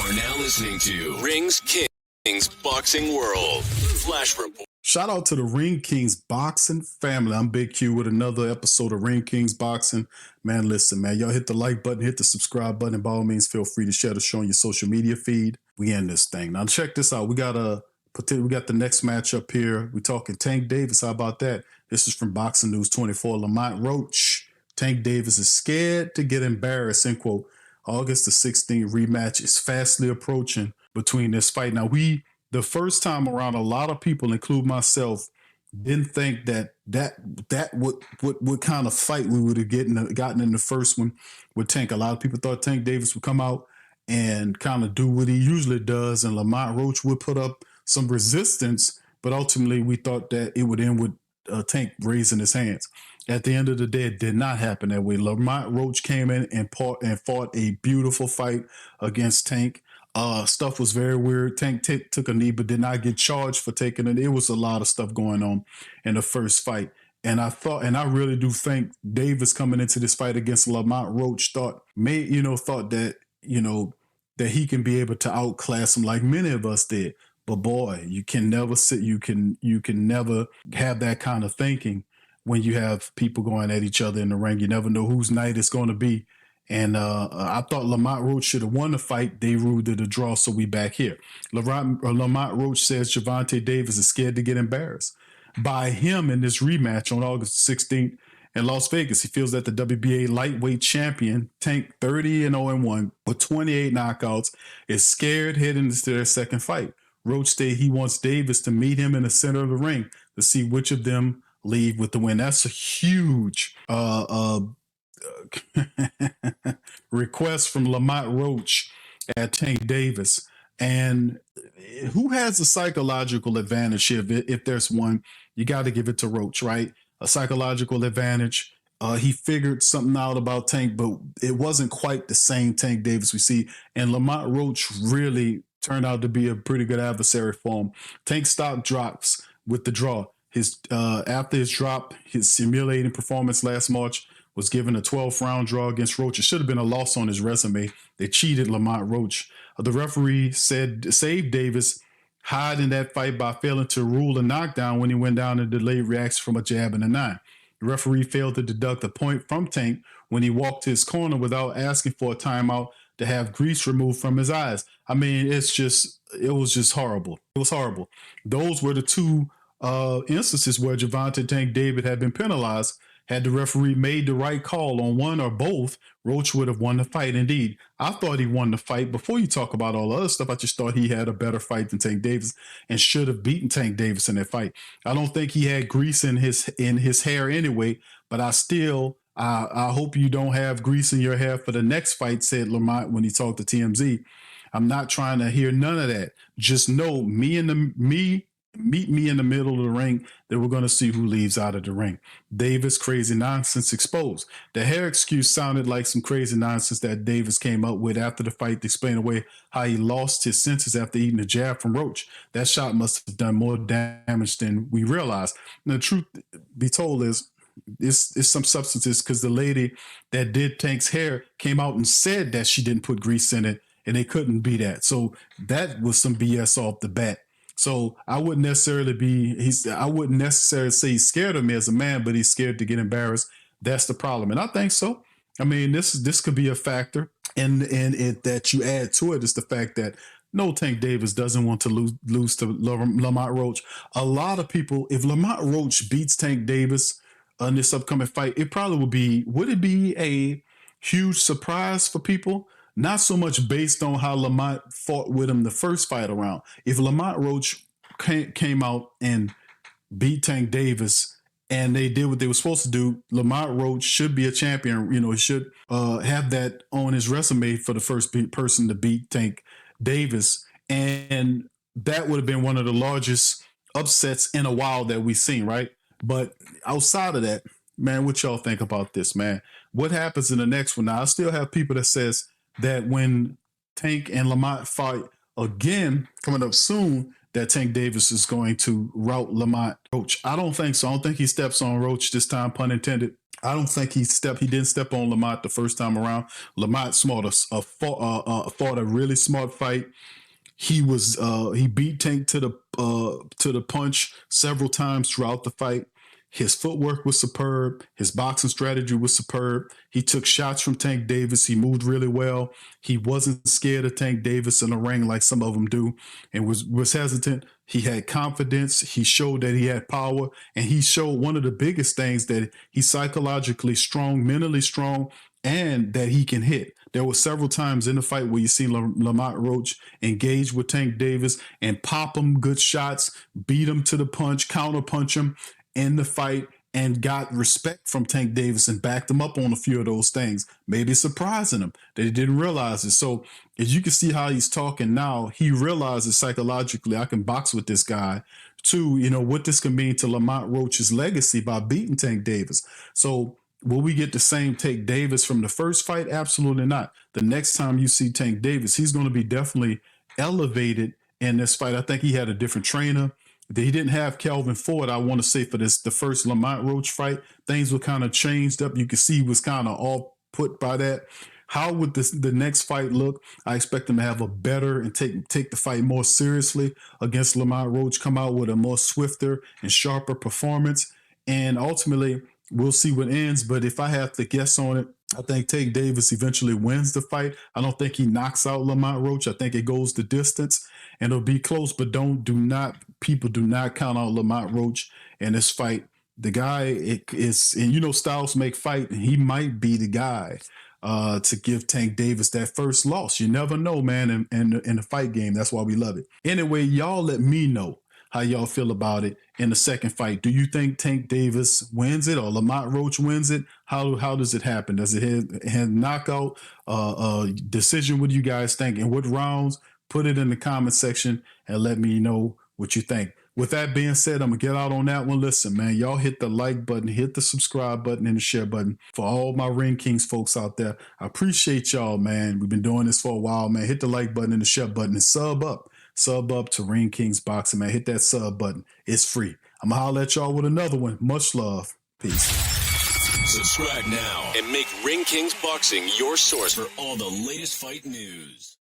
are now listening to Rings Kings Boxing World Flash Report. Shout out to the Ring Kings Boxing family. I'm Big Q with another episode of Ring Kings Boxing. Man, listen, man, y'all hit the like button, hit the subscribe button. By all means, feel free to share the show on your social media feed. We end this thing. Now, check this out. We got the next match up here. We're talking Tank Davis. How about that? This is from Boxing News 24. Lamont Roach. Tank Davis is scared to get embarrassed, end quote. August the 16th rematch is fastly approaching between this fight. Now, the first time around, a lot of people, including myself, didn't think that what kind of fight we would have gotten in the first one with Tank. A lot of people thought Tank Davis would come out and kind of do what he usually does, and Lamont Roach would put up some resistance, but ultimately we thought that it would end with Tank raising his hands. At the end of the day, it did not happen that way. Lamont Roach came in and fought a beautiful fight against Tank. Stuff was very weird. Tank took a knee, but did not get charged for taking it. It was a lot of stuff going on in the first fight. And I really do think Davis coming into this fight against Lamont Roach thought that he can be able to outclass him like many of us did. But boy, you can never never have that kind of thinking when you have people going at each other in the ring. You never know whose night it's going to be. And I thought Lamont Roach should have won the fight. They ruled it a draw, so we back here. Lamont Roach says Gervonta Davis is scared to get embarrassed by him in this rematch on August 16th in Las Vegas. He feels that the WBA lightweight champion, Tank 30-0-1 with 28 knockouts, is scared heading into their second fight. Roach stated he wants Davis to meet him in the center of the ring to see which of them leave with the win. That's a huge request from Lamont Roach at Tank Davis. And who has a psychological advantage here? If there's one, you got to give it to Roach, right? A psychological advantage. He figured something out about Tank, but it wasn't quite the same Tank Davis we see. And Lamont Roach really turned out to be a pretty good adversary for him. Tank's stock drops with the draw. After his drop, his simulating performance last March was given a 12th round draw against Roach. It should have been a loss on his resume. They cheated Lamont Roach. The referee saved Davis hide in that fight by failing to rule a knockdown when he went down in delayed reaction from a jab and a 9. The referee failed to deduct a point from Tank when he walked to his corner without asking for a timeout to have grease removed from his eyes. I mean, it was just horrible. It was horrible. Those were the two instances where Gervonta Tank Davis had been penalized. Had the referee made the right call on one or both, Roach would have won the fight. Indeed, I thought he won the fight. Before you talk about all the other stuff, I just thought he had a better fight than Tank Davis and should have beaten Tank Davis in that fight. I don't think he had grease in his hair anyway, but I hope you don't have grease in your hair for the next fight, said Lamont when he talked to TMZ. I'm not trying to hear none of that. Just know meet me in the middle of the ring, then we're going to see who leaves out of the ring. Davis crazy nonsense exposed. The hair excuse sounded like some crazy nonsense that Davis came up with after the fight to explain away how he lost his senses after eating a jab from Roach. That shot must have done more damage than we realized. And the truth be told is, it's some substances, because the lady that did Tank's hair came out and said that she didn't put grease in it, and they couldn't be that. So that was some BS off the bat. So I wouldn't necessarily say he's scared of me as a man, but he's scared to get embarrassed. That's the problem. And I think so. I mean, this could be a factor. And that you add to it is the fact that no, Tank Davis doesn't want to lose to Lamont Roach. A lot of people, if Lamont Roach beats Tank Davis in this upcoming fight, it probably would it be a huge surprise for people? Not so much based on how Lamont fought with him the first fight around. If Lamont Roach came out and beat Tank Davis and they did what they were supposed to do, Lamont Roach should be a champion. He should have that on his resume for the first person to beat Tank Davis. And that would have been one of the largest upsets in a while that we've seen, right? But outside of that, man, what y'all think about this, man? What happens in the next one? Now, I still have people that says that when Tank and Lamont fight again coming up soon, that Tank Davis is going to rout Lamont Roach. I don't think so. I don't think he steps on Roach this time, pun intended. I don't think he didn't step on Lamont the first time around. Lamont fought a really smart fight. He beat Tank to the punch several times throughout the fight. His footwork was superb. His boxing strategy was superb. He took shots from Tank Davis. He moved really well. He wasn't scared of Tank Davis in the ring like some of them do, and was hesitant. He had confidence. He showed that he had power, and he showed one of the biggest things, that he's psychologically strong, mentally strong, and that he can hit. There were several times in the fight where you see Lamont Roach engage with Tank Davis and pop him good shots, beat him to the punch, counter punch him in the fight, and got respect from Tank Davis and backed him up on a few of those things, maybe surprising him that he didn't realize it. So as you can see how he's talking now, he realizes psychologically, I can box with this guy. Two, what this can mean to Lamont Roach's legacy by beating Tank Davis. So will we get the same Tank Davis from the first fight? Absolutely not. The next time you see Tank Davis, he's going to be definitely elevated in this fight. I think he had a different trainer. He didn't have Kelvin Ford, I want to say, for the first Lamont Roach fight. Things were kind of changed up. You could see he was kind of all put by that. How would the next fight look? I expect him to have a better and take the fight more seriously against Lamont Roach, come out with a more swifter and sharper performance. And ultimately, we'll see what ends. But if I have to guess on it, I think Tank Davis eventually wins the fight. I don't think he knocks out Lamont Roach. I think it goes the distance, and it'll be close. But people do not count out Lamont Roach in this fight. The guy and styles make fight, and he might be the guy to give Tank Davis that first loss. You never know, man, in the fight game. That's why we love it. Anyway, y'all let me know how y'all feel about it in the second fight. Do you think Tank Davis wins it or Lamont Roach wins it? How does it happen? Does it have knockout decision? What do you guys think? And what rounds? Put it in the comment section and let me know what you think. With that being said, I'm going to get out on that one. Listen, man, y'all hit the like button, hit the subscribe button, and the share button for all my Ring Kings folks out there. I appreciate y'all, man. We've been doing this for a while, man. Hit the like button and the share button and sub up. Sub up to Ring Kings Boxing, man. Hit that sub button. It's free. I'm going to holler at y'all with another one. Much love. Peace. Subscribe now and make Ring Kings Boxing your source for all the latest fight news.